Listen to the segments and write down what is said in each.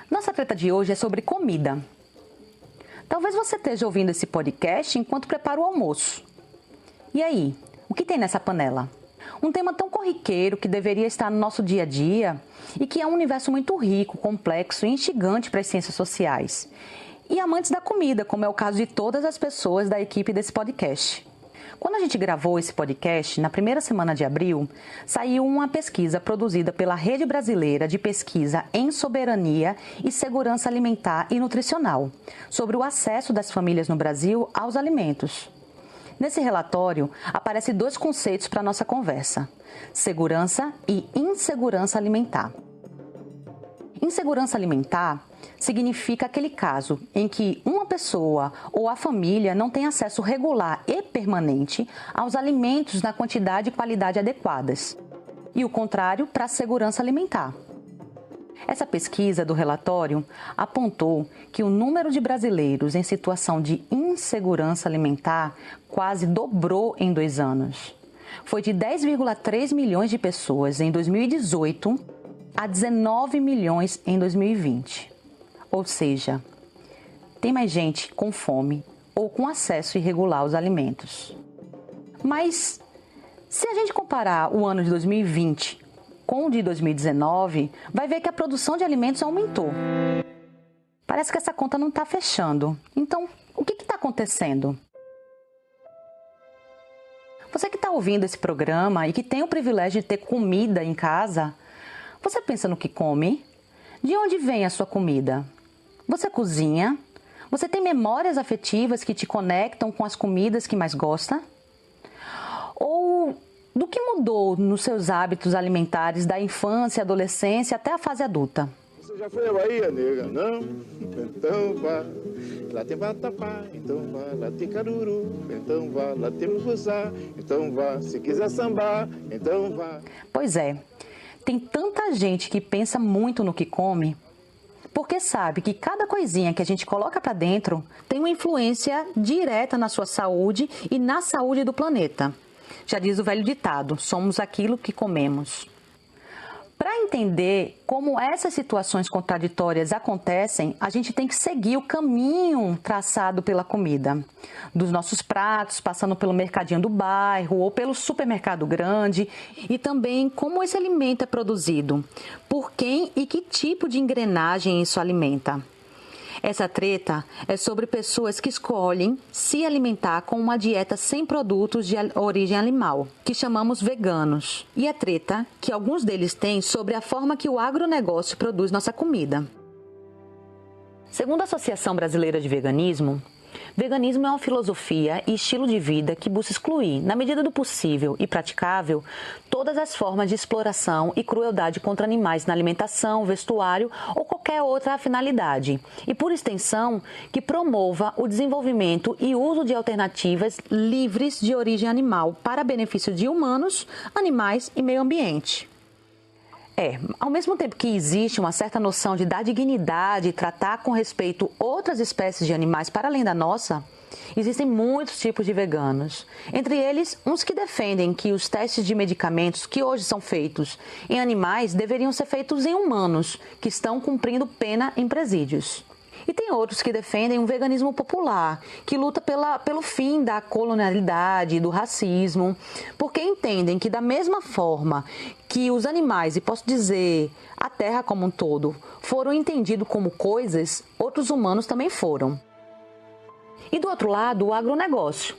Nossa treta de hoje é sobre comida. Talvez você esteja ouvindo esse podcast enquanto prepara o almoço. E aí, o que tem nessa panela? Um tema tão corriqueiro que deveria estar no nosso dia a dia e que é um universo muito rico, complexo e instigante para as ciências sociais. E amantes da comida, como é o caso de todas as pessoas da equipe desse podcast. Quando a gente gravou esse podcast, na primeira semana de abril, saiu uma pesquisa produzida pela Rede Brasileira de Pesquisa em Soberania e Segurança Alimentar e Nutricional, sobre o acesso das famílias no Brasil aos alimentos. Nesse relatório, aparecem dois conceitos para a nossa conversa: segurança e insegurança alimentar. Insegurança alimentar significa aquele caso em que uma pessoa ou a família não tem acesso regular e permanente aos alimentos na quantidade e qualidade adequadas. E o contrário para a segurança alimentar. Essa pesquisa do relatório apontou que o número de brasileiros em situação de insegurança alimentar quase dobrou em 2 anos. Foi de 10,3 milhões de pessoas em 2018 a 19 milhões em 2020. Ou seja, tem mais gente com fome ou com acesso irregular aos alimentos. Mas, se a gente comparar o ano de 2020 com o de 2019, vai ver que a produção de alimentos aumentou. Parece que essa conta não está fechando. Então, o que está acontecendo? Você que está ouvindo esse programa e que tem o privilégio de ter comida em casa, você pensa no que come? De onde vem a sua comida? Você cozinha? Você tem memórias afetivas que te conectam com as comidas que mais gosta? Ou do que mudou nos seus hábitos alimentares da infância, adolescência até a fase adulta? Você já foi à Bahia, nega? Não? Então vá. Lá tem vatapá, então vá. Lá tem caruru, então vá. Lá tem mucuzá, então vá. Se quiser sambar, então vá. Pois é, tem tanta gente que pensa muito no que come, porque sabe que cada coisinha que a gente coloca para dentro tem uma influência direta na sua saúde e na saúde do planeta. Já diz o velho ditado, somos aquilo que comemos. Para entender como essas situações contraditórias acontecem, a gente tem que seguir o caminho traçado pela comida. Dos nossos pratos, passando pelo mercadinho do bairro ou pelo supermercado grande, e também como esse alimento é produzido, por quem e que tipo de engrenagem isso alimenta. Essa treta é sobre pessoas que escolhem se alimentar com uma dieta sem produtos de origem animal, que chamamos veganos. E a treta que alguns deles têm sobre a forma que o agronegócio produz nossa comida. Segundo a Associação Brasileira de Veganismo, veganismo é uma filosofia e estilo de vida que busca excluir, na medida do possível e praticável, todas as formas de exploração e crueldade contra animais na alimentação, vestuário ou qualquer outra finalidade. E, por extensão, que promova o desenvolvimento e uso de alternativas livres de origem animal para benefício de humanos, animais e meio ambiente. Ao mesmo tempo que existe uma certa noção de dar dignidade e tratar com respeito outras espécies de animais para além da nossa, existem muitos tipos de veganos. Entre eles, uns que defendem que os testes de medicamentos que hoje são feitos em animais deveriam ser feitos em humanos, que estão cumprindo pena em presídios. E tem outros que defendem um veganismo popular, que luta pelo fim da colonialidade, do racismo, porque entendem que da mesma forma que os animais, e posso dizer a terra como um todo, foram entendidos como coisas, outros humanos também foram. E do outro lado, o agronegócio,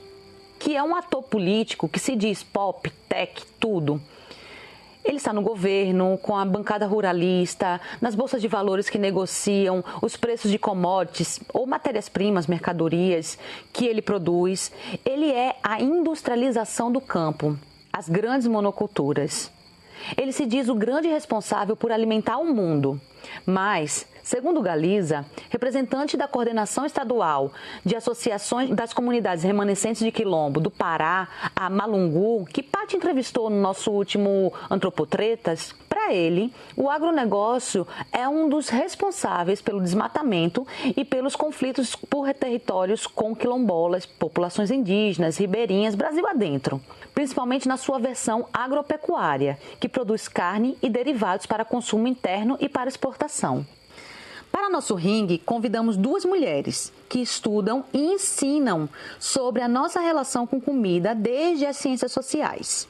que é um ator político que se diz pop, tech, tudo. Ele está no governo, com a bancada ruralista, nas bolsas de valores que negociam os preços de commodities ou matérias-primas, mercadorias que ele produz. Ele é a industrialização do campo, as grandes monoculturas. Ele se diz o grande responsável por alimentar o mundo. Mas, segundo Galiza, representante da coordenação estadual de associações das comunidades remanescentes de Quilombo do Pará, a Malungu, que Paty entrevistou no nosso último Antropotretas, para Para ele, o agronegócio é um dos responsáveis pelo desmatamento e pelos conflitos por territórios com quilombolas, populações indígenas, ribeirinhas, Brasil adentro, principalmente na sua versão agropecuária, que produz carne e derivados para consumo interno e para exportação. Para nosso ringue, convidamos duas mulheres que estudam e ensinam sobre a nossa relação com comida desde as ciências sociais.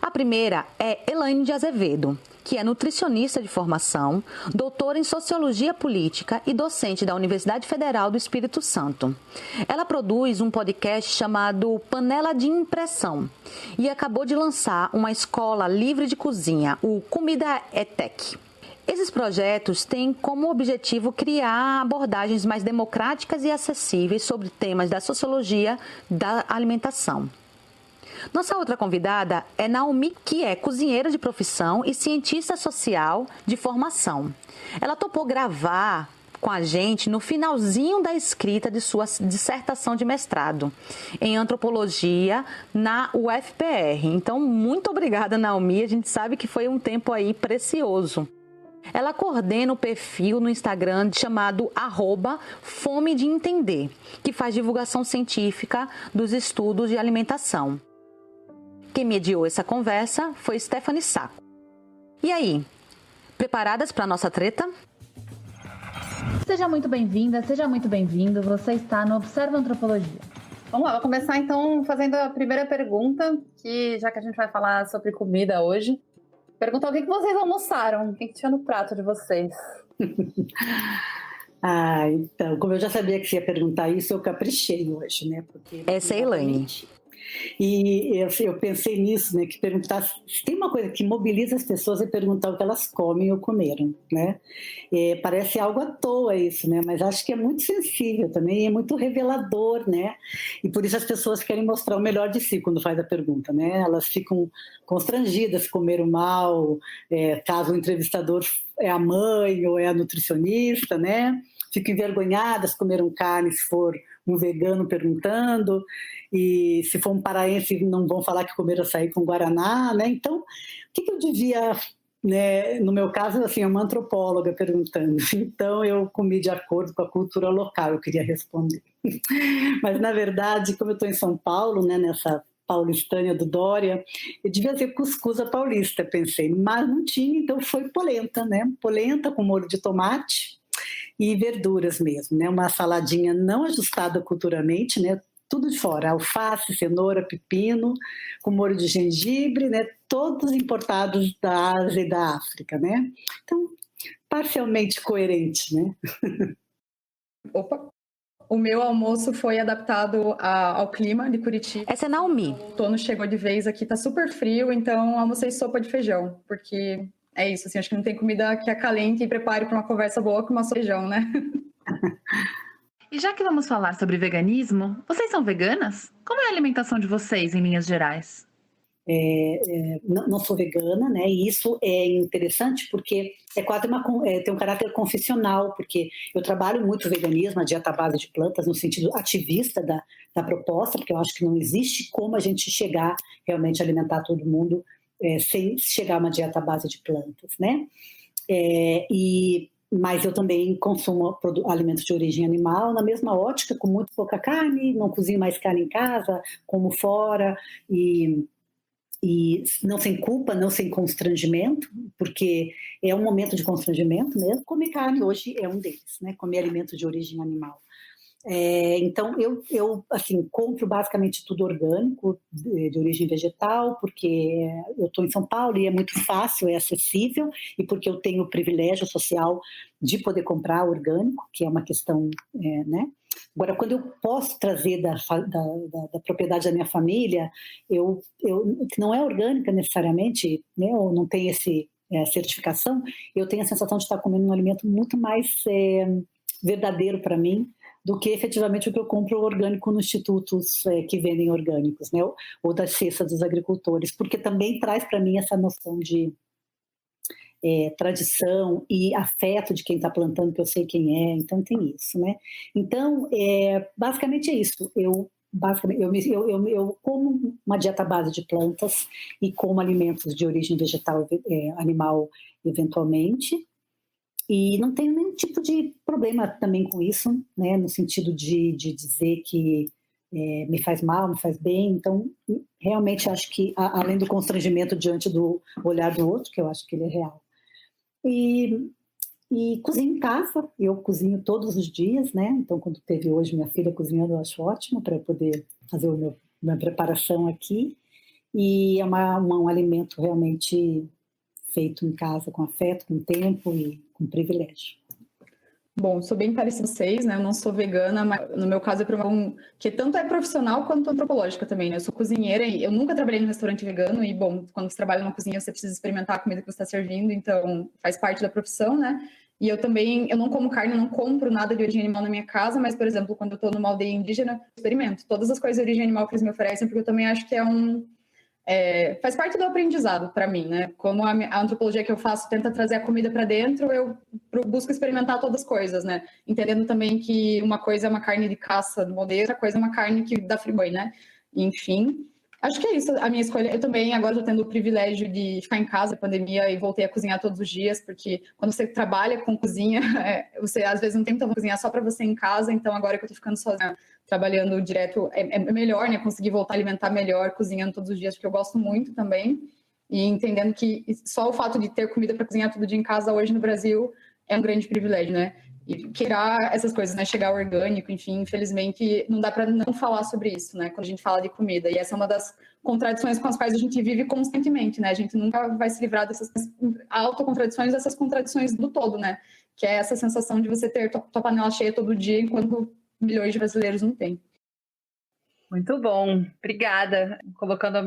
A primeira é Elaine de Azevedo, que é nutricionista de formação, doutora em Sociologia Política e docente da Universidade Federal do Espírito Santo. Ela produz um podcast chamado Panela de Impressão e acabou de lançar uma escola livre de cozinha, o Comida ETEC. Esses projetos têm como objetivo criar abordagens mais democráticas e acessíveis sobre temas da sociologia da alimentação. Nossa outra convidada é Naomi, que é cozinheira de profissão e cientista social de formação. Ela topou gravar com a gente no finalzinho da escrita de sua dissertação de mestrado em antropologia na UFPR. Então, muito obrigada, Naomi. A gente sabe que foi um tempo aí precioso. Ela coordena o perfil no Instagram chamado @Fome de Entender, que faz divulgação científica dos estudos de alimentação. Quem mediou essa conversa foi Stephanie Sacco. E aí, preparadas para a nossa treta? Seja muito bem-vinda, seja muito bem-vindo. Você está no Observa Antropologia. Vamos lá, vou começar então fazendo a primeira pergunta, que já que a gente vai falar sobre comida hoje, perguntar o que vocês almoçaram, o que tinha no prato de vocês? Então, como eu já sabia que você ia perguntar isso, eu caprichei hoje, né? Porque, essa é a Elaine. E eu pensei nisso, né? Que perguntar, se tem uma coisa que mobiliza as pessoas é perguntar o que elas comem ou comeram, né? Parece algo à toa isso, né? Mas acho que é muito sensível também, é muito revelador, né? E por isso as pessoas querem mostrar o melhor de si quando faz a pergunta, né? Elas ficam constrangidas se comeram mal, caso o entrevistador é a mãe ou é a nutricionista, né? Ficam envergonhadas se comeram carne, se for um vegano perguntando, e se for um paraense não vão falar que comeram açaí com guaraná, né? Então, o que eu devia, né? No meu caso, assim, é uma antropóloga perguntando, então eu comi de acordo com a cultura local, eu queria responder. Mas, na verdade, como eu estou em São Paulo, né, nessa paulistânia do Dória, eu devia ter cuscuz à paulista, pensei, mas não tinha, então foi polenta, né? Polenta com molho de tomate e verduras mesmo, né? Uma saladinha não ajustada culturalmente, né? Tudo de fora, alface, cenoura, pepino, com molho de gengibre, né? Todos importados da Ásia e da África, né? Então, parcialmente coerente, né? Opa! O meu almoço foi adaptado ao clima de Curitiba. Essa é Naomi. O outono chegou de vez aqui, tá super frio, então almocei sopa de feijão, porque é isso, assim, acho que não tem comida que acalente e prepare para uma conversa boa com uma sopa de feijão, né? E já que vamos falar sobre veganismo, vocês são veganas? Como é a alimentação de vocês, em linhas gerais? Não sou vegana, né? E isso é interessante porque é quase tem um caráter confessional, porque eu trabalho muito o veganismo, a dieta à base de plantas, no sentido ativista da proposta, porque eu acho que não existe como a gente chegar realmente a alimentar todo mundo sem chegar a uma dieta à base de plantas, né? Mas eu também consumo alimentos de origem animal na mesma ótica, com muito pouca carne, não cozinho mais carne em casa, como fora, e não sem culpa, não sem constrangimento, porque é um momento de constrangimento mesmo. Comer carne hoje é um deles, né? Comer alimentos de origem animal. Então, eu assim, compro basicamente tudo orgânico, de origem vegetal, porque eu estou em São Paulo e é muito fácil, é acessível, e porque eu tenho o privilégio social de poder comprar orgânico, que é uma questão, né? Agora, quando eu posso trazer da propriedade da minha família, que não é orgânica necessariamente, né, ou não tem certificação, eu tenho a sensação de estar comendo um alimento muito mais verdadeiro para mim do que efetivamente o que eu compro orgânico nos institutos que vendem orgânicos, né, ou das cestas dos agricultores, porque também traz para mim essa noção de tradição e afeto de quem está plantando, que eu sei quem é, então tem isso, né? Então, basicamente é isso. Eu basicamente, eu como uma dieta à base de plantas e como alimentos de origem vegetal, animal, eventualmente, e não tenho nenhum tipo de problema também com isso, né, no sentido de dizer que me faz mal, me faz bem. Então, realmente acho que, além do constrangimento diante do olhar do outro, que eu acho que ele é real, e cozinho em casa, eu cozinho todos os dias, né? Então, quando teve hoje minha filha cozinhando, eu acho ótimo para poder fazer minha preparação aqui. E é um alimento realmente feito em casa, com afeto, com tempo e com privilégio. Bom, sou bem parecida com vocês, né? Eu não sou vegana, mas no meu caso é que tanto é profissional quanto antropológica também, né? Eu sou cozinheira e eu nunca trabalhei num restaurante vegano e, bom, quando você trabalha numa cozinha, você precisa experimentar a comida que você está servindo, então faz parte da profissão, né? E eu não como carne, eu não compro nada de origem animal na minha casa, mas, por exemplo, quando eu estou numa aldeia indígena, eu experimento todas as coisas de origem animal que eles me oferecem, porque eu também acho que faz parte do aprendizado para mim, né? Como a antropologia que eu faço tenta trazer a comida para dentro, eu busco experimentar todas as coisas, né? Entendendo também que uma coisa é uma carne de caça no aldeia, outra coisa é uma carne que dá friboi, né? Enfim, acho que é isso a minha escolha. Eu também agora estou tendo o privilégio de ficar em casa, pandemia, e voltei a cozinhar todos os dias, porque quando você trabalha com cozinha, você às vezes não tem muita cozinhar só para você em casa, então agora que eu estou ficando sozinha, trabalhando direto, é melhor, né? Conseguir voltar a alimentar melhor, cozinhando todos os dias, porque eu gosto muito também. E entendendo que só o fato de ter comida para cozinhar todo dia em casa hoje no Brasil é um grande privilégio, né? E tirar essas coisas, né? Chegar ao orgânico, enfim, infelizmente não dá para não falar sobre isso, né? Quando a gente fala de comida. E essa é uma das contradições com as quais a gente vive constantemente, né? A gente nunca vai se livrar dessas autocontradições, dessas contradições do todo, né? Que é essa sensação de você ter tua panela cheia todo dia, enquanto milhões de brasileiros não têm. Muito bom, obrigada. Colocando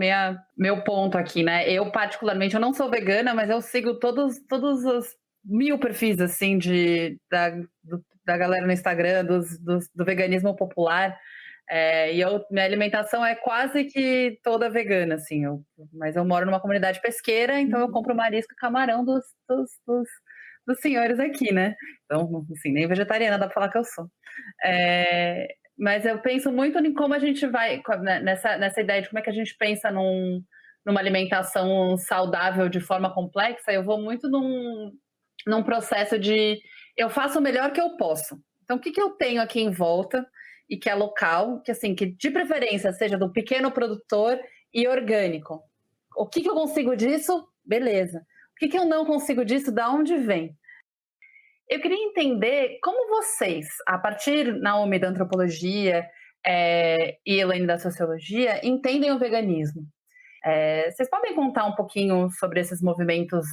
meu ponto aqui, né? Eu, particularmente, eu não sou vegana, mas eu sigo todos os 1000 perfis, assim, da galera no Instagram, do veganismo popular. Minha alimentação é quase que toda vegana, assim. Mas eu moro numa comunidade pesqueira, então eu compro marisco e camarão dos senhores aqui, né? Então, assim, nem vegetariana dá pra falar que eu sou. Mas eu penso muito em como a gente vai, nessa ideia de como é que a gente pensa numa alimentação saudável de forma complexa. Eu vou muito num processo de eu faço o melhor que eu posso. Então, o que eu tenho aqui em volta e que é local, que assim, que de preferência seja do pequeno produtor e orgânico. O que eu consigo disso? Beleza. O que eu não consigo disso? Da onde vem? Eu queria entender como vocês, a partir, Naomi, da antropologia e Elaine da sociologia, entendem o veganismo. Vocês podem contar um pouquinho sobre esses movimentos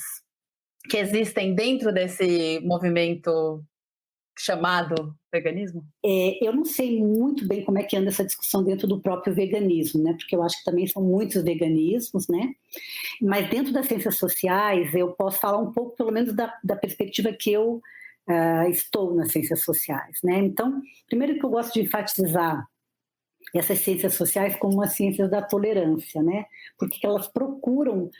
que existem dentro desse movimento chamado veganismo? Eu não sei muito bem como é que anda essa discussão dentro do próprio veganismo, né? Porque eu acho que também são muitos veganismos, né? Mas dentro das ciências sociais, eu posso falar um pouco, pelo menos, da perspectiva que eu estou nas ciências sociais, né? Então, primeiro que eu gosto de enfatizar essas ciências sociais como as ciências da tolerância, né? Porque elas procuram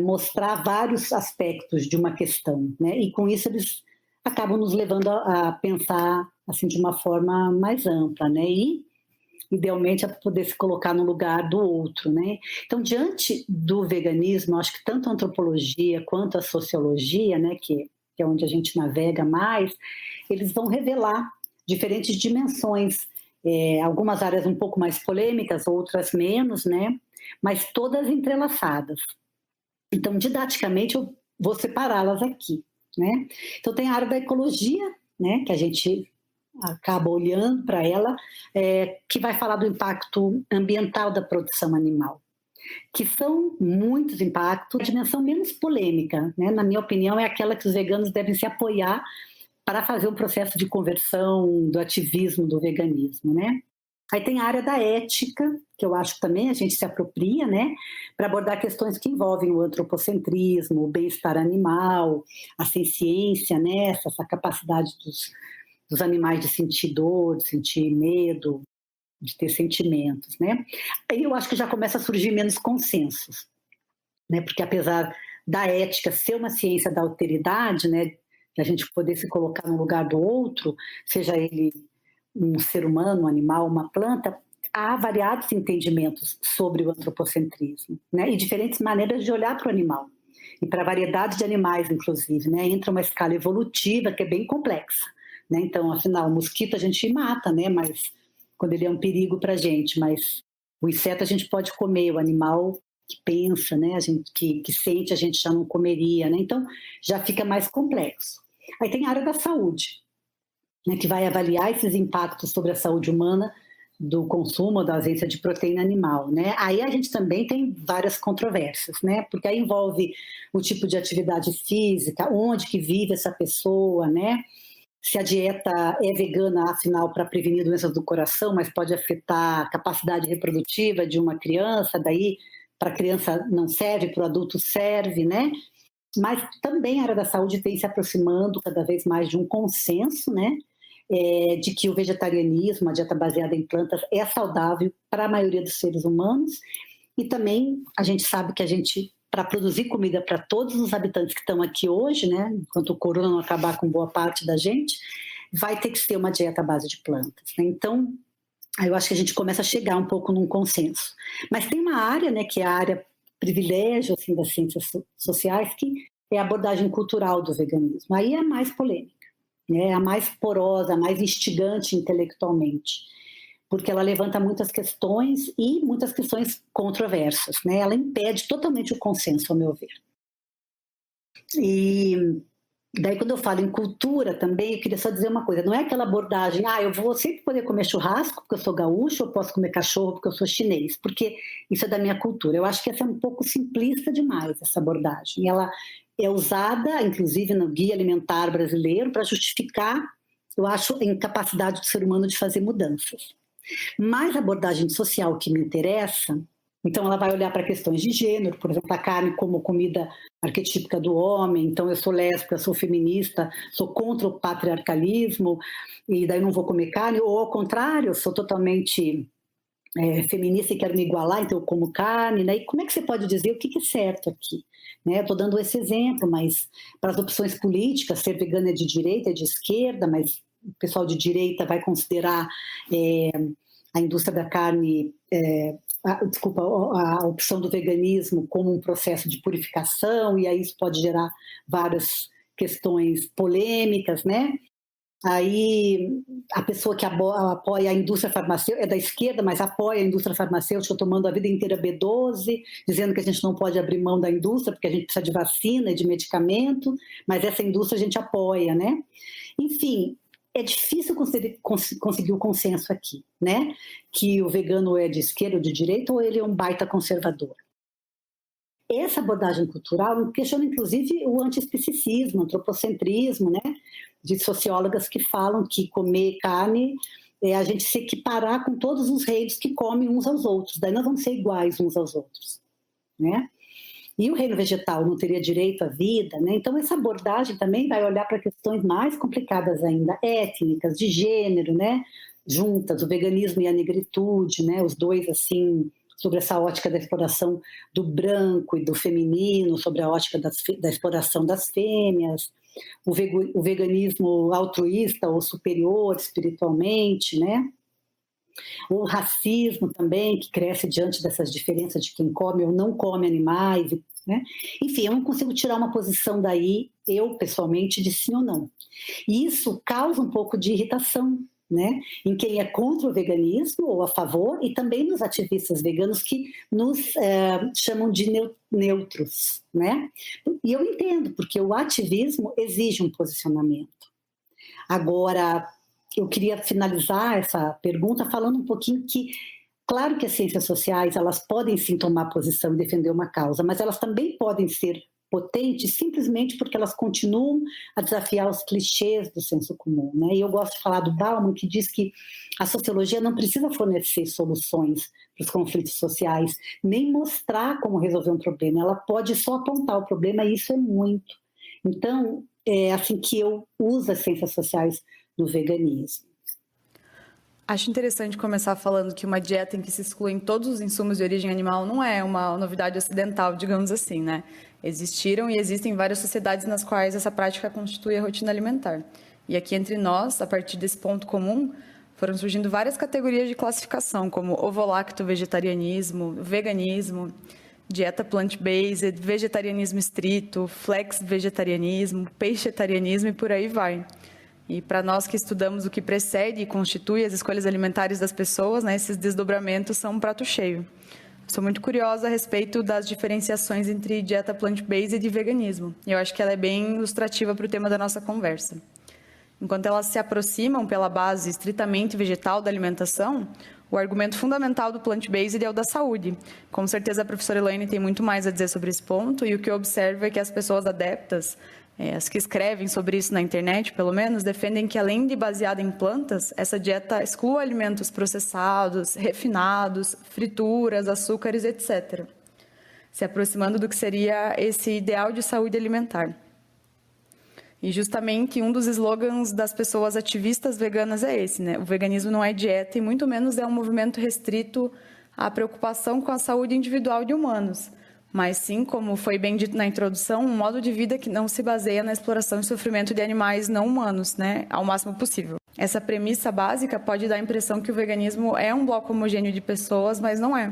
mostrar vários aspectos de uma questão, né? E com isso eles acabam nos levando a pensar assim de uma forma mais ampla, né? E idealmente a poder se colocar no lugar do outro, né? Então, diante do veganismo, acho que tanto a antropologia quanto a sociologia, né, que é onde a gente navega mais, eles vão revelar diferentes dimensões, algumas áreas um pouco mais polêmicas, outras menos, né? Mas todas entrelaçadas. Então, didaticamente, eu vou separá-las aqui, né? Então, tem a área da ecologia, né, que a gente acaba olhando para ela, que vai falar do impacto ambiental da produção animal, que são muitos impactos. A dimensão menos polêmica, né, na minha opinião, é aquela que os veganos devem se apoiar para fazer um processo de conversão do ativismo do veganismo, né? Aí tem a área da ética, que eu acho que também a gente se apropria, né, para abordar questões que envolvem o antropocentrismo, o bem-estar animal, a ciência, né, essa capacidade dos animais de sentir dor, de sentir medo, de ter sentimentos, né? Aí eu acho que já começa a surgir menos consensos, né? Porque apesar da ética ser uma ciência da alteridade, né, de a gente poder se colocar no lugar do outro, seja ele um ser humano, um animal, uma planta, há variados entendimentos sobre o antropocentrismo, né? E diferentes maneiras de olhar para o animal. E para a variedade de animais, inclusive, né? Entra uma escala evolutiva que é bem complexa, né? Então, afinal, o mosquito a gente mata, né? Mas quando ele é um perigo para a gente, mas o inseto a gente pode comer, o animal que pensa, né? A gente que sente, a gente já não comeria, né? Então, já fica mais complexo. Aí tem a área da saúde, né? Que vai avaliar esses impactos sobre a saúde humana do consumo da ausência de proteína animal, né? Aí a gente também tem várias controvérsias, né? Porque aí envolve o tipo de atividade física, onde que vive essa pessoa, né? Se a dieta é vegana, afinal, para prevenir doenças do coração, mas pode afetar a capacidade reprodutiva de uma criança, daí para a criança não serve, para o adulto serve, né? Mas também a área da saúde tem se aproximando cada vez mais de um consenso, né? De que o vegetarianismo, a dieta baseada em plantas, é saudável para a maioria dos seres humanos. E também a gente sabe que para produzir comida para todos os habitantes que estão aqui hoje, né, enquanto o corona não acabar com boa parte da gente, vai ter que ser uma dieta à base de plantas, né? Então, eu acho que a gente começa a chegar um pouco num consenso. Mas tem uma área, né, que é a área privilégio assim, das ciências sociais, que é a abordagem cultural do veganismo. Aí é mais polêmica, né, a mais porosa, a mais instigante intelectualmente, porque ela levanta muitas questões e muitas questões controversas, né? Ela impede totalmente o consenso, ao meu ver. E daí, quando eu falo em cultura também, eu queria só dizer uma coisa, não é aquela abordagem, eu vou sempre poder comer churrasco porque eu sou gaúcho, ou posso comer cachorro porque eu sou chinês, porque isso é da minha cultura. Eu acho que essa é um pouco simplista demais, essa abordagem. Ela é usada, inclusive, no Guia Alimentar Brasileiro para justificar, eu acho, a incapacidade do ser humano de fazer mudanças. Mas a abordagem social que me interessa, então ela vai olhar para questões de gênero, por exemplo, a carne como comida arquetípica do homem, então eu sou lésbica, sou feminista, sou contra o patriarcalismo, e daí não vou comer carne, ou ao contrário, eu sou totalmente feminista e quero me igualar, então eu como carne, né? E como é que você pode dizer o que é certo aqui? Né? Estou dando esse exemplo, mas para as opções políticas, ser vegana é de direita, é de esquerda, mas o pessoal de direita vai considerar a indústria da carne, a opção do veganismo como um processo de purificação, e aí isso pode gerar várias questões polêmicas, né? Aí a pessoa que apoia a indústria farmacêutica, é da esquerda, mas apoia a indústria farmacêutica tomando a vida inteira B12, dizendo que a gente não pode abrir mão da indústria porque a gente precisa de vacina e de medicamento, mas essa indústria a gente apoia, né? Enfim, é difícil conseguir o consenso aqui, né? Que o vegano é de esquerda ou de direita, ou ele é um baita conservador. Essa abordagem cultural questiona, inclusive, o antiespecicismo, o antropocentrismo, né? De sociólogas que falam que comer carne é a gente se equiparar com todos os reinos que comem uns aos outros, daí nós vamos ser iguais uns aos outros, né? E o reino vegetal não teria direito à vida, né? Então essa abordagem também vai olhar para questões mais complicadas ainda, étnicas, de gênero, né? Juntas, o veganismo e a negritude, né? Os dois, assim, sobre essa ótica da exploração do branco e do feminino, sobre a ótica da exploração das fêmeas, o veganismo altruísta ou superior espiritualmente, né? O racismo também, que cresce diante dessas diferenças de quem come ou não come animais, né? Enfim, eu não consigo tirar uma posição daí, eu pessoalmente, de sim ou não. E isso causa um pouco de irritação, né? Em quem é contra o veganismo ou a favor, e também nos ativistas veganos que nos chamam de neutros, né? E eu entendo, porque o ativismo exige um posicionamento. Agora, eu queria finalizar essa pergunta falando um pouquinho que, claro que as ciências sociais, elas podem sim tomar posição e defender uma causa, mas elas também podem ser potentes simplesmente porque elas continuam a desafiar os clichês do senso comum, né? E eu gosto de falar do Bauman, que diz que a sociologia não precisa fornecer soluções para os conflitos sociais, nem mostrar como resolver um problema, ela pode só apontar o problema, e isso é muito. Então, é assim que eu uso as ciências sociais no veganismo. Acho interessante começar falando que uma dieta em que se excluem todos os insumos de origem animal não é uma novidade ocidental, digamos assim, né? Existiram e existem várias sociedades nas quais essa prática constitui a rotina alimentar. E aqui entre nós, a partir desse ponto comum, foram surgindo várias categorias de classificação, como ovolacto-vegetarianismo, veganismo, dieta plant-based, vegetarianismo estrito, flex-vegetarianismo, peixetarianismo e por aí vai. E para nós que estudamos o que precede e constitui as escolhas alimentares das pessoas, né, esses desdobramentos são um prato cheio. Sou muito curiosa a respeito das diferenciações entre dieta plant-based e veganismo. E eu acho que ela é bem ilustrativa para o tema da nossa conversa. Enquanto elas se aproximam pela base estritamente vegetal da alimentação, o argumento fundamental do plant-based é o da saúde. Com certeza a professora Elaine tem muito mais a dizer sobre esse ponto, e o que eu observo é que as pessoas adeptas, as que escrevem sobre isso na internet, pelo menos, defendem que, além de baseada em plantas, essa dieta exclua alimentos processados, refinados, frituras, açúcares, etc., se aproximando do que seria esse ideal de saúde alimentar. E justamente um dos slogans das pessoas ativistas veganas é esse, né? O veganismo não é dieta e muito menos é um movimento restrito à preocupação com a saúde individual de humanos, mas sim, como foi bem dito na introdução, um modo de vida que não se baseia na exploração e sofrimento de animais não humanos, né? Ao máximo possível. Essa premissa básica pode dar a impressão que o veganismo é um bloco homogêneo de pessoas, mas não é.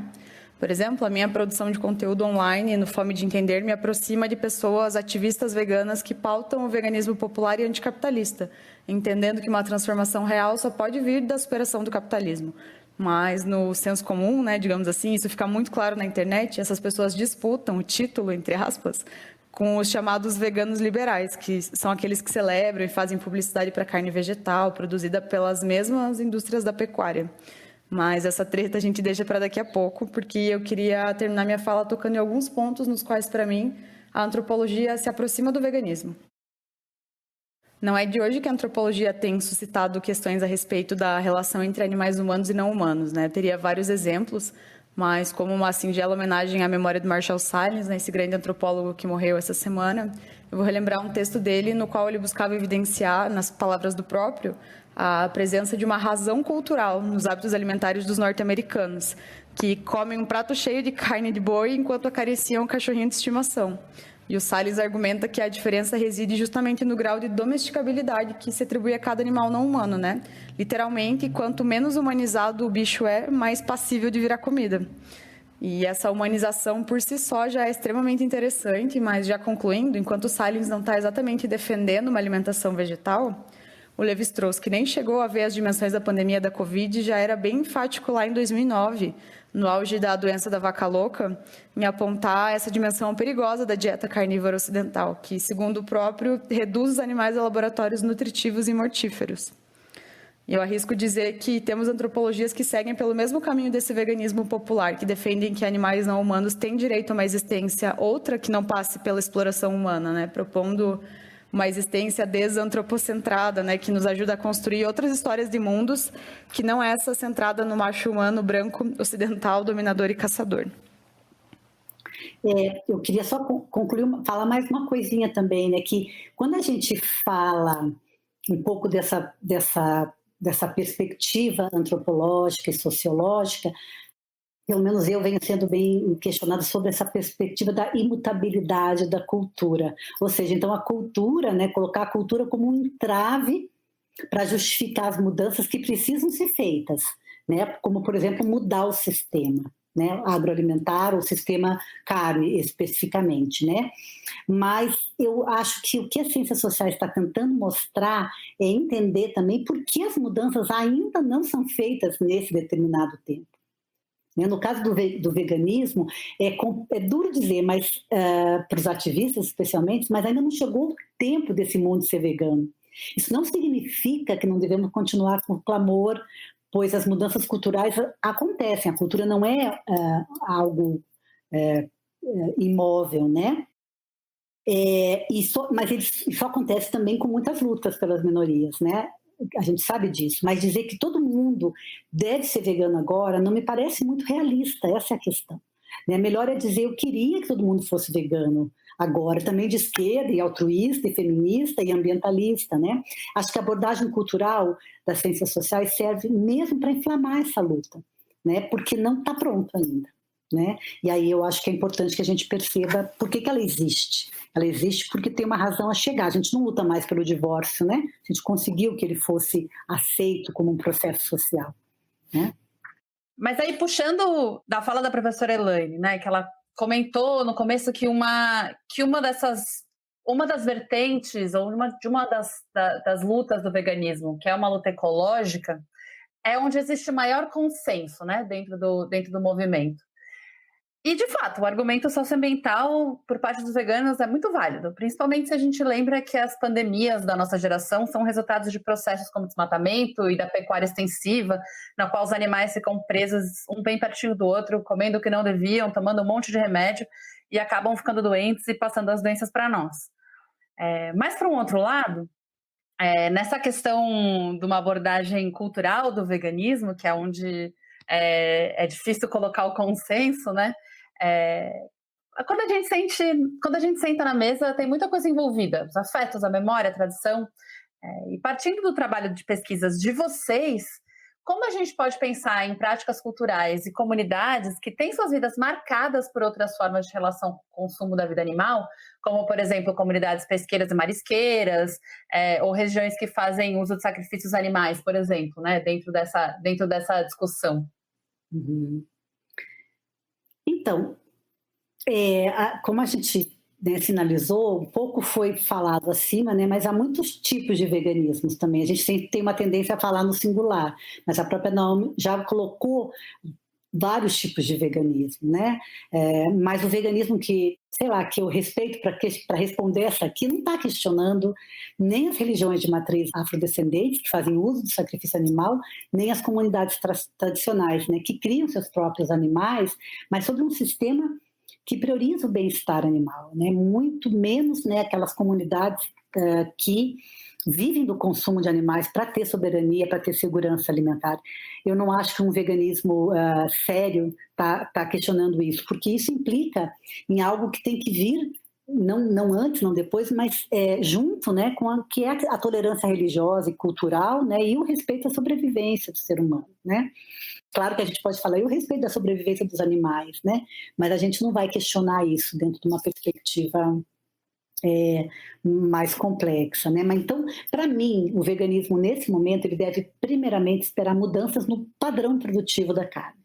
Por exemplo, a minha produção de conteúdo online no Fome de Entender me aproxima de pessoas ativistas veganas que pautam o veganismo popular e anticapitalista, entendendo que uma transformação real só pode vir da superação do capitalismo. Mas no senso comum, né, digamos assim, isso fica muito claro na internet, essas pessoas disputam o título, entre aspas, com os chamados veganos liberais, que são aqueles que celebram e fazem publicidade para carne vegetal, produzida pelas mesmas indústrias da pecuária. Mas essa treta a gente deixa para daqui a pouco, porque eu queria terminar minha fala tocando em alguns pontos nos quais, para mim, a antropologia se aproxima do veganismo. Não é de hoje que a antropologia tem suscitado questões a respeito da relação entre animais humanos e não humanos, né? Teria vários exemplos, mas como uma singela homenagem à memória do Marshall Sahlins, né, esse grande antropólogo que morreu essa semana, eu vou relembrar um texto dele no qual ele buscava evidenciar, nas palavras do próprio, a presença de uma razão cultural nos hábitos alimentares dos norte-americanos, que comem um prato cheio de carne de boi enquanto acariciam um cachorrinho de estimação. E o Sahlins argumenta que a diferença reside justamente no grau de domesticabilidade que se atribui a cada animal não humano, né? Literalmente, quanto menos humanizado o bicho é, mais passível de virar comida. E essa humanização por si só já é extremamente interessante, mas já concluindo, enquanto o Sahlins não está exatamente defendendo uma alimentação vegetal, o Levi-Strauss, que nem chegou a ver as dimensões da pandemia da Covid, já era bem enfático lá em 2009, no auge da doença da vaca louca, em apontar essa dimensão perigosa da dieta carnívora ocidental, que, segundo o próprio, reduz os animais a laboratórios nutritivos e mortíferos. E eu arrisco dizer que temos antropologias que seguem pelo mesmo caminho desse veganismo popular, que defendem que animais não humanos têm direito a uma existência outra que não passe pela exploração humana, né? Propondo uma existência desantropocentrada, né, que nos ajuda a construir outras histórias de mundos que não é essa centrada no macho humano branco, ocidental, dominador e caçador. Eu queria só concluir, falar mais uma coisinha também, né, que quando a gente fala um pouco dessa perspectiva antropológica e sociológica, pelo menos eu venho sendo bem questionada sobre essa perspectiva da imutabilidade da cultura. Ou seja, então a cultura, né, colocar a cultura como um entrave para justificar as mudanças que precisam ser feitas, né, como, por exemplo, mudar o sistema, né, agroalimentar, o sistema carne especificamente, né? Mas eu acho que o que as ciências sociais está tentando mostrar é entender também por que as mudanças ainda não são feitas nesse determinado tempo. No caso do veganismo, é duro dizer, mas para os ativistas especialmente, mas ainda não chegou o tempo desse mundo ser vegano. Isso não significa que não devemos continuar com o clamor, pois as mudanças culturais acontecem. A cultura não é algo imóvel, né? Mas isso acontece também com muitas lutas pelas minorias, né? A gente sabe disso, mas dizer que todo mundo deve ser vegano agora não me parece muito realista, essa é a questão. Melhor é dizer, eu queria que todo mundo fosse vegano agora, também de esquerda, e altruísta, e feminista, e ambientalista, né? Acho que a abordagem cultural das ciências sociais serve mesmo para inflamar essa luta, né? Porque não está pronto ainda. né? E aí eu acho que é importante que a gente perceba por que ela existe. Ela existe porque tem uma razão a chegar. A gente não luta mais pelo divórcio, né? A gente conseguiu que ele fosse aceito como um processo social, né? Mas aí, puxando da fala da professora Elaine, né, que ela comentou no começo que uma das vertentes, ou de uma das lutas do veganismo, que é uma luta ecológica, é onde existe maior consenso, né, dentro do movimento. E, de fato, o argumento socioambiental por parte dos veganos é muito válido, principalmente se a gente lembra que as pandemias da nossa geração são resultados de processos como desmatamento e da pecuária extensiva, na qual os animais ficam presos um bem pertinho do outro, comendo o que não deviam, tomando um monte de remédio e acabam ficando doentes e passando as doenças para nós. Mas, por um outro lado, nessa questão de uma abordagem cultural do veganismo, que é onde é difícil colocar o consenso, né? Quando a gente senta na mesa, tem muita coisa envolvida, os afetos, a memória, a tradição. E partindo do trabalho de pesquisas de vocês, como a gente pode pensar em práticas culturais e comunidades que têm suas vidas marcadas por outras formas de relação com o consumo da vida animal, como, por exemplo, comunidades pesqueiras e marisqueiras, ou regiões que fazem uso de sacrifícios animais, por exemplo, né, dentro dessa discussão? Uhum. Então, como a gente, né, sinalizou, um pouco foi falado acima, né, mas há muitos tipos de veganismos também. A gente sempre tem uma tendência a falar no singular, mas a própria Naomi já colocou vários tipos de veganismo, né? Mas o veganismo que eu respeito para responder essa aqui não está questionando nem as religiões de matriz afrodescendentes que fazem uso do sacrifício animal, nem as comunidades tradicionais, né, que criam seus próprios animais, mas sobre um sistema que prioriza o bem-estar animal, né? Muito menos, né, aquelas comunidades que vivem do consumo de animais para ter soberania, para ter segurança alimentar. Eu não acho que um veganismo sério está questionando isso, porque isso implica em algo que tem que vir, não antes, não depois, mas junto, né, com que é a tolerância religiosa e cultural, né, e o respeito à sobrevivência do ser humano, né? Claro que a gente pode falar, e o respeito da sobrevivência dos animais, né? Mas a gente não vai questionar isso dentro de uma perspectiva mais complexa, né? Mas então, para mim, o veganismo nesse momento ele deve primeiramente esperar mudanças no padrão produtivo da carne,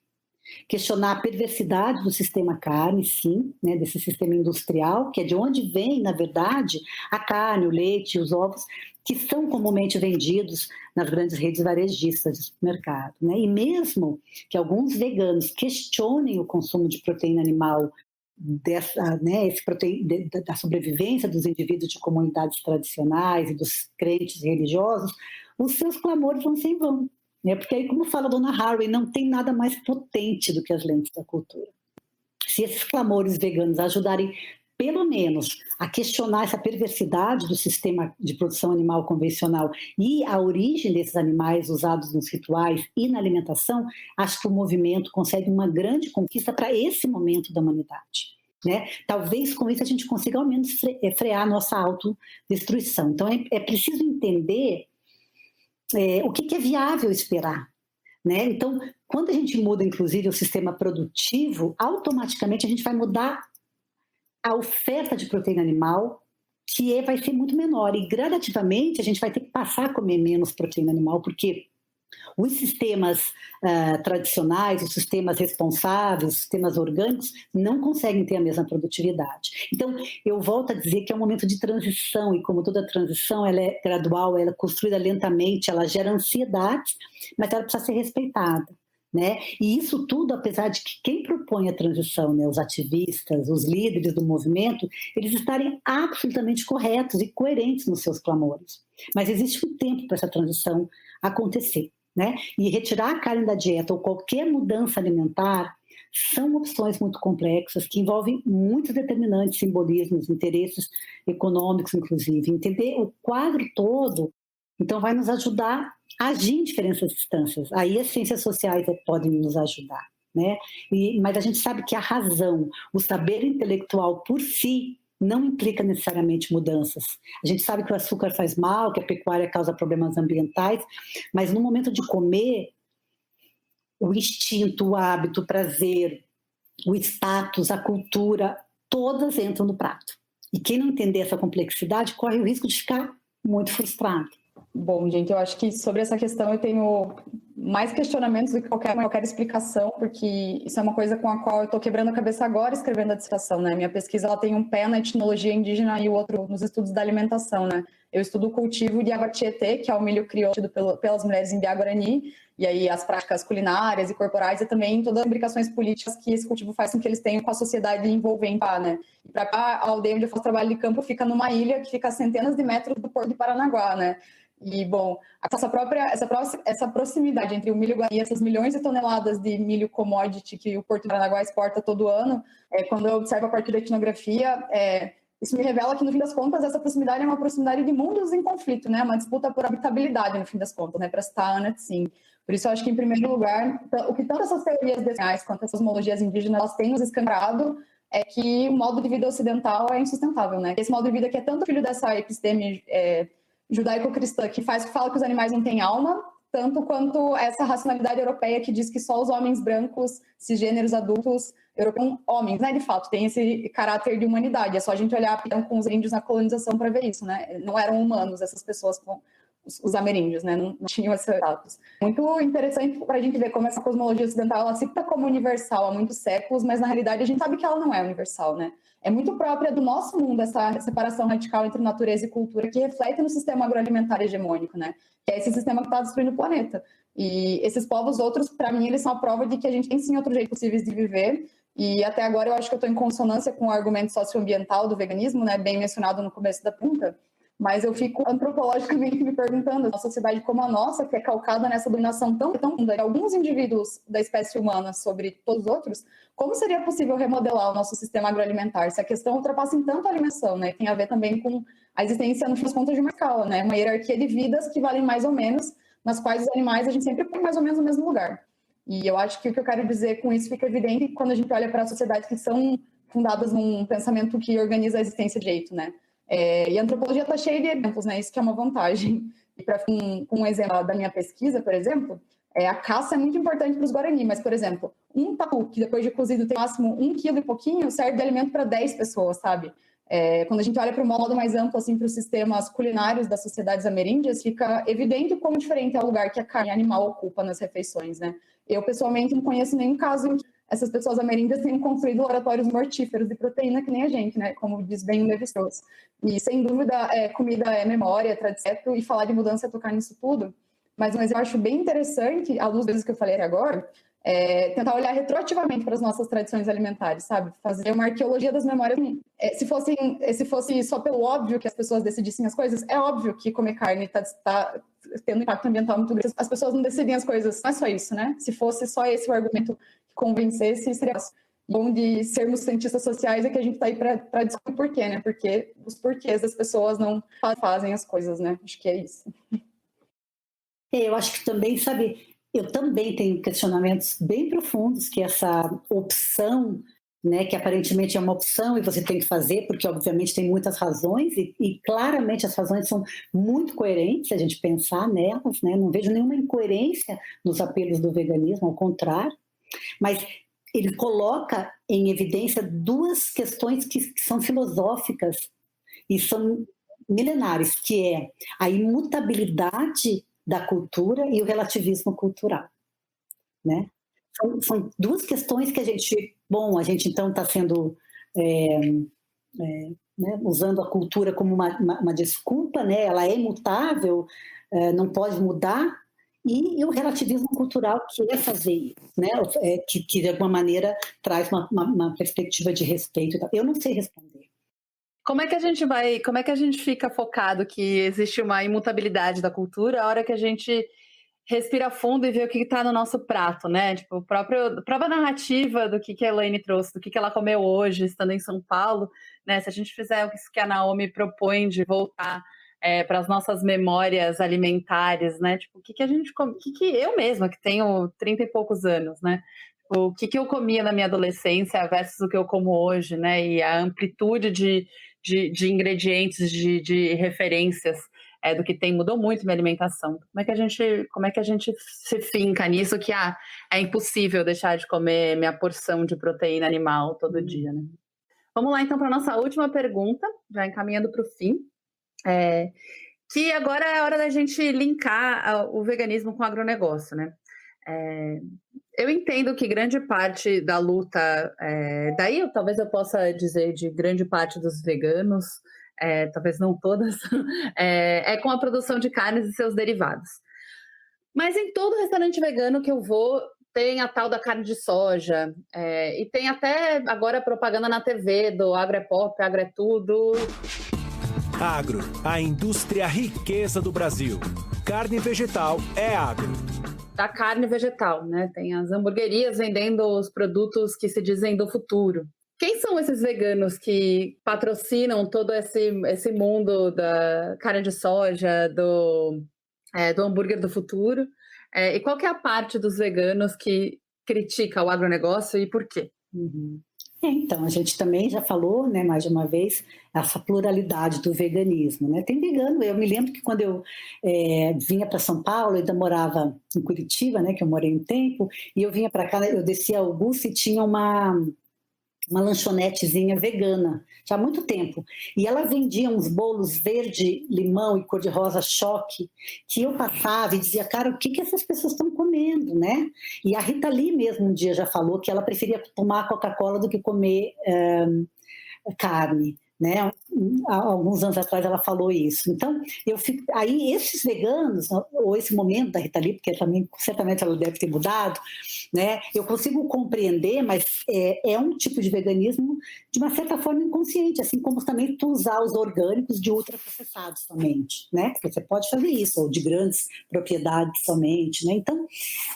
questionar a perversidade do sistema carne, sim, né? Desse sistema industrial, que é de onde vem, na verdade, a carne, o leite, os ovos, que são comumente vendidos nas grandes redes varejistas de supermercado, né? E mesmo que alguns veganos questionem o consumo de proteína animal da sobrevivência dos indivíduos de comunidades tradicionais e dos crentes religiosos, os seus clamores vão ser em vão, né? Porque aí, como fala a dona Harvey, não tem nada mais potente do que as lentes da cultura. Se esses clamores veganos ajudarem pelo menos a questionar essa perversidade do sistema de produção animal convencional e a origem desses animais usados nos rituais e na alimentação, acho que o movimento consegue uma grande conquista para esse momento da humanidade, né? Talvez com isso a gente consiga ao menos frear a nossa autodestruição. Então é preciso entender o que é viável esperar, né? Então, quando a gente muda, inclusive, o sistema produtivo, automaticamente a gente vai mudar a oferta de proteína animal, que vai ser muito menor. E gradativamente a gente vai ter que passar a comer menos proteína animal, porque os sistemas tradicionais, os sistemas responsáveis, os sistemas orgânicos, não conseguem ter a mesma produtividade. Então, eu volto a dizer que é um momento de transição, e como toda transição, ela é gradual, ela é construída lentamente, ela gera ansiedade, mas ela precisa ser respeitada, né? E isso tudo, apesar de que quem propõe a transição, né, os ativistas, os líderes do movimento, eles estarem absolutamente corretos e coerentes nos seus clamores. Mas existe um tempo para essa transição acontecer, né? E retirar a carne da dieta ou qualquer mudança alimentar são opções muito complexas que envolvem muitos determinantes, simbolismos, interesses econômicos, inclusive. Entender o quadro todo, então, vai nos ajudar a agir em diferentes instâncias. Aí as ciências sociais podem nos ajudar, né? Mas a gente sabe que a razão, o saber intelectual por si, não implica necessariamente mudanças. A gente sabe que o açúcar faz mal, que a pecuária causa problemas ambientais, mas no momento de comer, o instinto, o hábito, o prazer, o status, a cultura, todas entram no prato. E quem não entender essa complexidade corre o risco de ficar muito frustrado. Bom, gente, eu acho que sobre essa questão eu tenho mais questionamentos do que qualquer explicação, porque isso é uma coisa com a qual eu estou quebrando a cabeça agora escrevendo a dissertação, né? Minha pesquisa ela tem um pé na etnologia indígena e o outro nos estudos da alimentação, né? Eu estudo o cultivo de água Tietê, que é o milho crioulo pelas mulheres em Guarani, e aí as práticas culinárias e corporais e também todas as implicações políticas que esse cultivo faz com que eles tenham com a sociedade envolvente, né? E para cá, a aldeia onde eu faço trabalho de campo fica numa ilha que fica a centenas de metros do Porto de Paranaguá, né? E, bom, essa proximidade entre o milho guarani e essas milhões de toneladas de milho commodity que o Porto de Paranaguá exporta todo ano, quando eu observo a partir da etnografia, isso me revela que, no fim das contas, essa proximidade é uma proximidade de mundos em conflito, né? Uma disputa por habitabilidade, no fim das contas, né? Para citar a Ana Tsing. Por isso, eu acho que, em primeiro lugar, o que tanto essas teorias decenais quanto essas cosmologias indígenas elas têm nos escancarado é que o modo de vida ocidental é insustentável, né? Esse modo de vida que é tanto filho dessa episteme judaico-cristã que fala que os animais não têm alma, tanto quanto essa racionalidade europeia que diz que só os homens brancos, cisgêneros, adultos, europeus, homens, né, de fato, tem esse caráter de humanidade. É só a gente olhar com os índios na colonização para ver isso, né? Não eram humanos essas pessoas, os ameríndios, né? Não tinham esse status. Muito interessante para a gente ver como essa cosmologia ocidental ela se cita como universal há muitos séculos, mas na realidade a gente sabe que ela não é universal, né? É muito própria do nosso mundo essa separação radical entre natureza e cultura que reflete no sistema agroalimentar hegemônico, né? Que é esse sistema que está destruindo o planeta. E esses povos outros, para mim, eles são a prova de que a gente tem sim outros jeitos possíveis de viver. E até agora eu acho que eu estou em consonância com o argumento socioambiental do veganismo, né? Bem mencionado no começo da pergunta. Mas eu fico antropologicamente me perguntando, uma sociedade como a nossa, que é calcada nessa dominação tão funda de alguns indivíduos da espécie humana sobre todos os outros, como seria possível remodelar o nosso sistema agroalimentar? Se a questão ultrapassa em tanto a alimentação, né? Tem a ver também com a existência, no fim das contas, de uma escala, né? Uma hierarquia de vidas que valem mais ou menos, nas quais os animais a gente sempre põe mais ou menos no mesmo lugar. E eu acho que o que eu quero dizer com isso fica evidente quando a gente olha para sociedades que são fundadas num pensamento que organiza a existência de jeito, né? E a antropologia está cheia de exemplos, né? Isso que é uma vantagem. E para um exemplo da minha pesquisa, por exemplo, a caça é muito importante para os Guarani, mas, por exemplo, um tatu, que depois de cozido tem no máximo 1 quilo e pouquinho, serve de alimento para 10 pessoas, sabe? Quando a gente olha para um modo mais amplo, assim, para os sistemas culinários das sociedades ameríndias, fica evidente o quão diferente é o lugar que a carne animal ocupa nas refeições, né? Eu, pessoalmente, não conheço nenhum caso em que essas pessoas ameríndias tenham construído laboratórios mortíferos de proteína que nem a gente, né? Como diz bem o Levi-Strauss. E, sem dúvida, comida é memória, é tradição, e falar de mudança é tocar nisso tudo. Mas eu acho bem interessante, à luz das que eu falei agora, tentar olhar retroativamente para as nossas tradições alimentares, sabe? Fazer uma arqueologia das memórias. Se fosse só pelo óbvio que as pessoas decidissem as coisas, é óbvio que comer carne está tendo um impacto ambiental muito grande. As pessoas não decidem as coisas, não é só isso, né? Se fosse só esse o argumento que convencesse, seria bom de sermos cientistas sociais é que a gente está aí para descobrir por quê, né? Porque os porquês das pessoas não fazem as coisas, né? Acho que é isso. Eu acho que também, sabe, eu também tenho questionamentos bem profundos que essa opção, né, que aparentemente é uma opção e você tem que fazer, porque obviamente tem muitas razões e claramente as razões são muito coerentes se a gente pensar nelas, né? Não vejo nenhuma incoerência nos apelos do veganismo, ao contrário, mas ele coloca em evidência duas questões que são filosóficas e são milenares, que é a imutabilidade da cultura e o relativismo cultural, né? São duas questões que a gente então está sendo né, usando a cultura como uma desculpa, né? Ela é imutável, não pode mudar, e o relativismo cultural que é fazer isso, né? Que de alguma maneira traz uma perspectiva de respeito. Eu não sei responder. Como é que a gente fica focado que existe uma imutabilidade da cultura a hora que a gente respira fundo e vê o que está no nosso prato, né? Tipo, a própria narrativa do que a Elaine trouxe, do que ela comeu hoje, estando em São Paulo, né? Se a gente fizer o que a Naomi propõe de voltar para as nossas memórias alimentares, né? Tipo, o que a gente come, que eu mesma, que tenho 30 e poucos anos, né? O que eu comia na minha adolescência versus o que eu como hoje, né? E a amplitude de ingredientes, de referências do que tem, mudou muito minha alimentação. Como é que a gente se finca nisso que é impossível deixar de comer minha porção de proteína animal todo dia, né? Vamos lá, então, para a nossa última pergunta, já encaminhando para o fim. Que agora é a hora da gente linkar o veganismo com o agronegócio, né? Eu entendo que grande parte da luta, daí talvez eu possa dizer de grande parte dos veganos, talvez não todas, é com a produção de carnes e seus derivados. Mas em todo restaurante vegano que eu vou, tem a tal da carne de soja, e tem até agora propaganda na TV do agro é pop, agro é tudo. Agro, a indústria riqueza do Brasil. Carne vegetal é agro. Da carne vegetal, né? Tem as hamburguerias vendendo os produtos que se dizem do futuro. Quem são esses veganos que patrocinam todo esse mundo da carne de soja, do hambúrguer do futuro? E qual que é a parte dos veganos que critica o agronegócio e por quê? Então, a gente também já falou, né, mais de uma vez, essa pluralidade do veganismo, né? Tem vegano, eu me lembro que quando eu vinha para São Paulo, eu ainda morava em Curitiba, né, que eu morei um tempo, e eu vinha para cá, eu descia a Augusta e tinha uma lanchonetezinha vegana, já há muito tempo. E ela vendia uns bolos verde, limão e cor-de-rosa choque, que eu passava e dizia, cara, o que essas pessoas estão comendo, né? E a Rita Lee mesmo um dia já falou que ela preferia tomar Coca-Cola do que comer carne, né? Há alguns anos atrás ela falou isso. Então, aí esses veganos, ou esse momento da Rita Lee, porque também certamente ela deve ter mudado, né? Eu consigo compreender, mas é um tipo de veganismo de uma certa forma inconsciente, assim como também tu usar os orgânicos de ultraprocessados somente, né? Porque você pode fazer isso, ou de grandes propriedades somente, né? Então,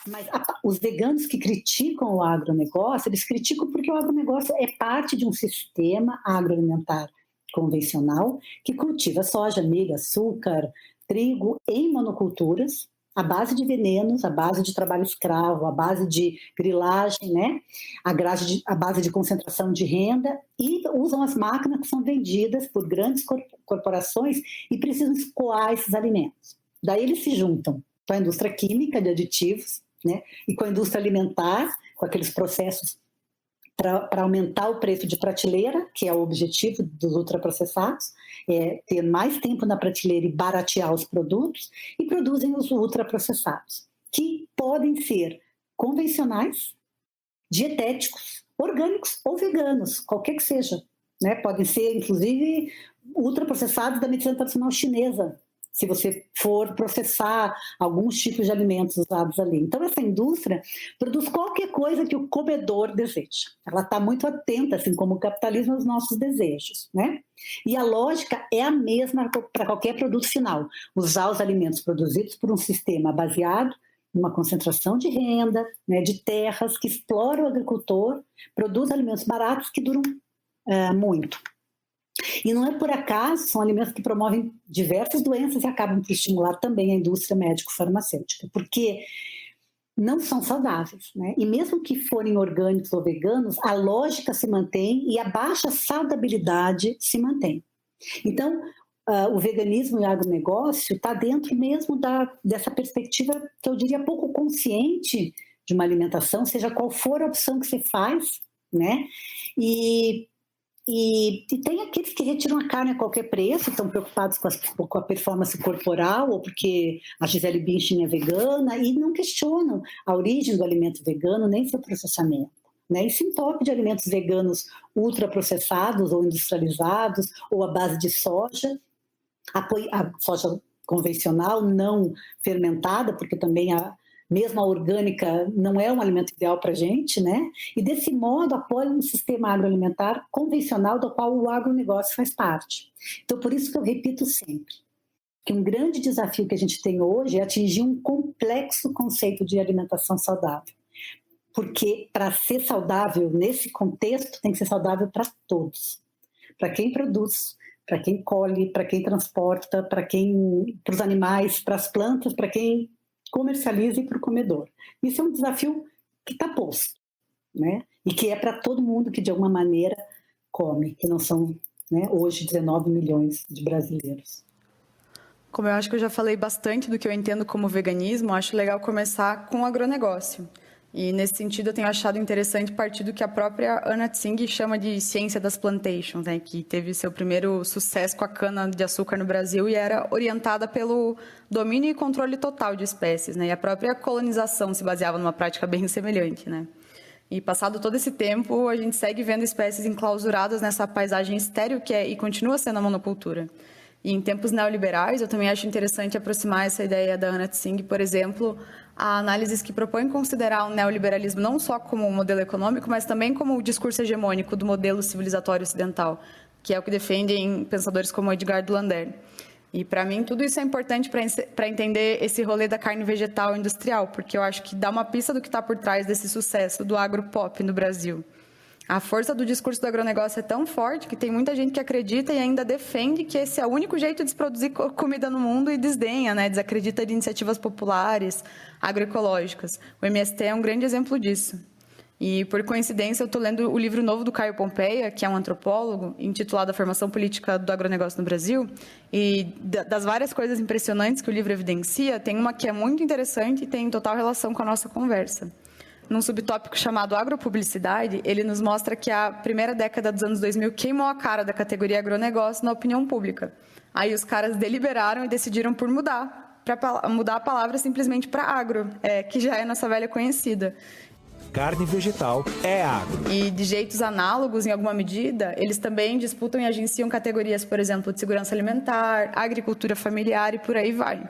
mas os veganos que criticam o agronegócio, eles criticam porque o agronegócio é parte de um sistema agroalimentar convencional que cultiva soja, milho, açúcar, trigo em monoculturas, à base de venenos, à base de trabalho escravo, à base de grilagem, né? À base de concentração de renda, e usam as máquinas que são vendidas por grandes corporações e precisam escoar esses alimentos. Daí eles se juntam com a indústria química de aditivos, né? E com a indústria alimentar, com aqueles processos para aumentar o preço de prateleira, que é o objetivo dos ultraprocessados, ter mais tempo na prateleira e baratear os produtos, e produzem os ultraprocessados, que podem ser convencionais, dietéticos, orgânicos ou veganos, qualquer que seja, né? Podem ser, inclusive, ultraprocessados da medicina tradicional chinesa, se você for processar alguns tipos de alimentos usados ali. Então, essa indústria produz qualquer coisa que o comedor deseja. Ela está muito atenta, assim como o capitalismo, aos nossos desejos, né? E a lógica é a mesma para qualquer produto final. Usar os alimentos produzidos por um sistema baseado numa concentração de renda, né, de terras que exploram o agricultor, produz alimentos baratos que duram muito. E não é por acaso, são alimentos que promovem diversas doenças e acabam por estimular também a indústria médico-farmacêutica, porque não são saudáveis, né? E mesmo que forem orgânicos ou veganos, a lógica se mantém e a baixa saudabilidade se mantém. Então, o veganismo e o agronegócio está dentro mesmo dessa perspectiva que eu diria pouco consciente de uma alimentação, seja qual for a opção que você faz, né? E tem aqueles que retiram a carne a qualquer preço, estão preocupados com a performance corporal, ou porque a Gisele Bündchen é vegana, e não questionam a origem do alimento vegano, nem seu processamento, né? E se entope de alimentos veganos ultraprocessados ou industrializados, ou à base de soja, a soja convencional, não fermentada, porque também mesmo a orgânica não é um alimento ideal para a gente, né? E desse modo apoia um sistema agroalimentar convencional do qual o agronegócio faz parte. Então, por isso que eu repito sempre, que um grande desafio que a gente tem hoje é atingir um complexo conceito de alimentação saudável. Porque para ser saudável nesse contexto, tem que ser saudável para todos. Para quem produz, para quem colhe, para quem transporta, para os animais, para as plantas, para quem comercializa e para o comedor. Isso é um desafio que está posto, né? E que é para todo mundo que de alguma maneira come, que não são, né, hoje 19 milhões de brasileiros. Como eu acho que eu já falei bastante do que eu entendo como veganismo, acho legal começar com o agronegócio. E, nesse sentido, eu tenho achado interessante partir do que a própria Anna Tsing chama de ciência das plantations, né, que teve seu primeiro sucesso com a cana-de-açúcar no Brasil e era orientada pelo domínio e controle total de espécies, né, e a própria colonização se baseava numa prática bem semelhante, né. E, passado todo esse tempo, a gente segue vendo espécies enclausuradas nessa paisagem estéril que é e continua sendo a monocultura. E, em tempos neoliberais, eu também acho interessante aproximar essa ideia da Anna Tsing, por exemplo, a análises que propõem considerar o neoliberalismo não só como um modelo econômico, mas também como o discurso hegemônico do modelo civilizatório ocidental, que é o que defendem pensadores como Edgar Dulander. E, para mim, tudo isso é importante para entender esse rolê da carne vegetal industrial, porque eu acho que dá uma pista do que está por trás desse sucesso do agropop no Brasil. A força do discurso do agronegócio é tão forte que tem muita gente que acredita e ainda defende que esse é o único jeito de se produzir comida no mundo e desdenha, né? Desacredita de iniciativas populares, agroecológicas. O MST é um grande exemplo disso. E, por coincidência, eu estou lendo o livro novo do Caio Pompeia, que é um antropólogo, intitulado A Formação Política do Agronegócio no Brasil. E das várias coisas impressionantes que o livro evidencia, tem uma que é muito interessante e tem total relação com a nossa conversa. Num subtópico chamado agropublicidade, ele nos mostra que a primeira década dos anos 2000 queimou a cara da categoria agronegócio na opinião pública. Aí os caras deliberaram e decidiram por mudar a palavra simplesmente para agro, que já é nossa velha conhecida. Carne vegetal é agro. E, de jeitos análogos, em alguma medida, eles também disputam e agenciam categorias, por exemplo, de segurança alimentar, agricultura familiar e por aí vai.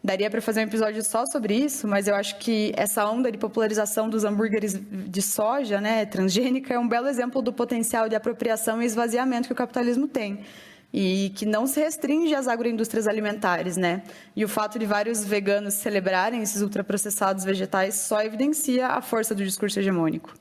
Daria para fazer um episódio só sobre isso, mas eu acho que essa onda de popularização dos hambúrgueres de soja, né, transgênica, é um belo exemplo do potencial de apropriação e esvaziamento que o capitalismo tem. E que não se restringe às agroindústrias alimentares, né? E o fato de vários veganos celebrarem esses ultraprocessados vegetais só evidencia a força do discurso hegemônico.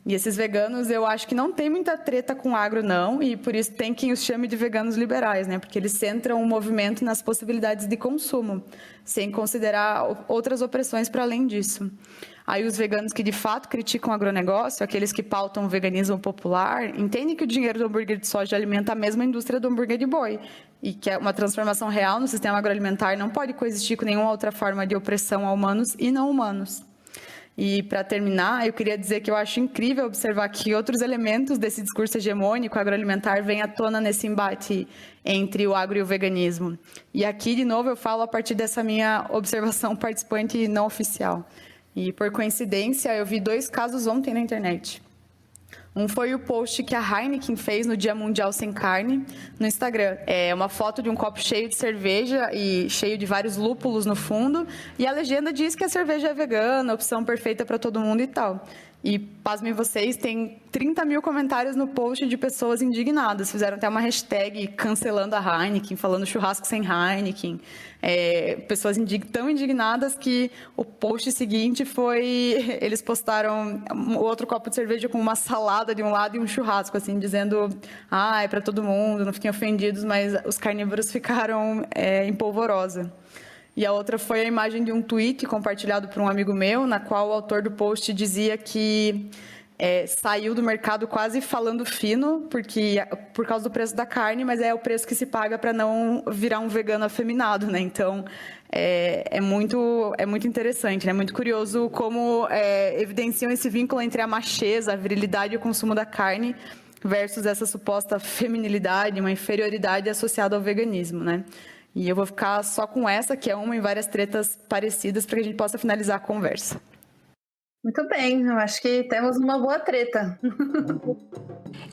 E esses veganos, eu acho que não tem muita treta com agro, não, e por isso tem quem os chame de veganos liberais, né? Porque eles centram o movimento nas possibilidades de consumo, sem considerar outras opressões para além disso. Aí os veganos que de fato criticam o agronegócio, aqueles que pautam o veganismo popular, entendem que o dinheiro do hambúrguer de soja alimenta a mesma indústria do hambúrguer de boi, e que uma transformação real no sistema agroalimentar não pode coexistir com nenhuma outra forma de opressão a humanos e não humanos. E, para terminar, eu queria dizer que eu acho incrível observar que outros elementos desse discurso hegemônico agroalimentar vêm à tona nesse embate entre o agro e o veganismo. E aqui, de novo, eu falo a partir dessa minha observação participante não oficial. E, por coincidência, eu vi 2 casos ontem na internet. Um foi o post que a Heineken fez no Dia Mundial Sem Carne no Instagram. É uma foto de um copo cheio de cerveja e cheio de vários lúpulos no fundo. E a legenda diz que a cerveja é vegana, opção perfeita para todo mundo e tal. E, pasmem vocês, tem 30 mil comentários no post de pessoas indignadas. Fizeram até uma hashtag cancelando a Heineken, falando churrasco sem Heineken. Pessoas tão indignadas que o post seguinte foi... Eles postaram outro copo de cerveja com uma salada de um lado e um churrasco, assim, dizendo é para todo mundo, não fiquem ofendidos, mas os carnívoros ficaram em polvorosa. E a outra foi a imagem de um tweet compartilhado por um amigo meu, na qual o autor do post dizia que saiu do mercado quase falando fino, por causa do preço da carne, mas é o preço que se paga para não virar um vegano afeminado, né? Então, é muito interessante, né? Muito curioso como evidenciam esse vínculo entre a macheza, a virilidade e o consumo da carne versus essa suposta feminilidade, uma inferioridade associada ao veganismo, né? E eu vou ficar só com essa, que é uma em várias tretas parecidas, para que a gente possa finalizar a conversa. Muito bem, eu acho que temos uma boa treta.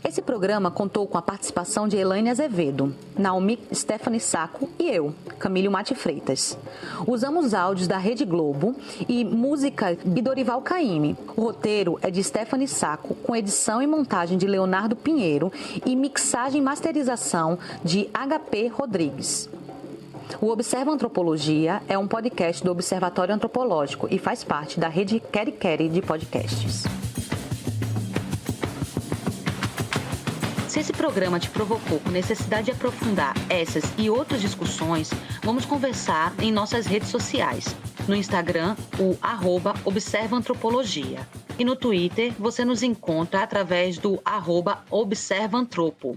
Esse programa contou com a participação de Elaine Azevedo, Naomi Stephanie Sacco e eu, Camílio Mate Freitas. Usamos áudios da Rede Globo e música de Dorival Caymmi. O roteiro é de Stephanie Sacco, com edição e montagem de Leonardo Pinheiro e mixagem e masterização de HP Rodrigues. O Observa Antropologia é um podcast do Observatório Antropológico e faz parte da rede Queri Queri de podcasts. Se esse programa te provocou com necessidade de aprofundar essas e outras discussões, vamos conversar em nossas redes sociais. No Instagram, o @observaantropologia. E no Twitter, você nos encontra através do @observaantropo.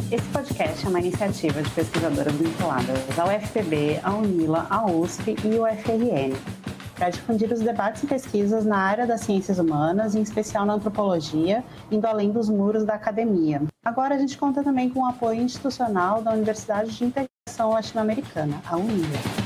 Esse podcast é uma iniciativa de pesquisadoras vinculadas à UFPB, à UNILA, à USP e ao UFRN, para difundir os debates e pesquisas na área das ciências humanas, em especial na antropologia, indo além dos muros da academia. Agora a gente conta também com o apoio institucional da Universidade de Integração Latino-Americana, a UNILA.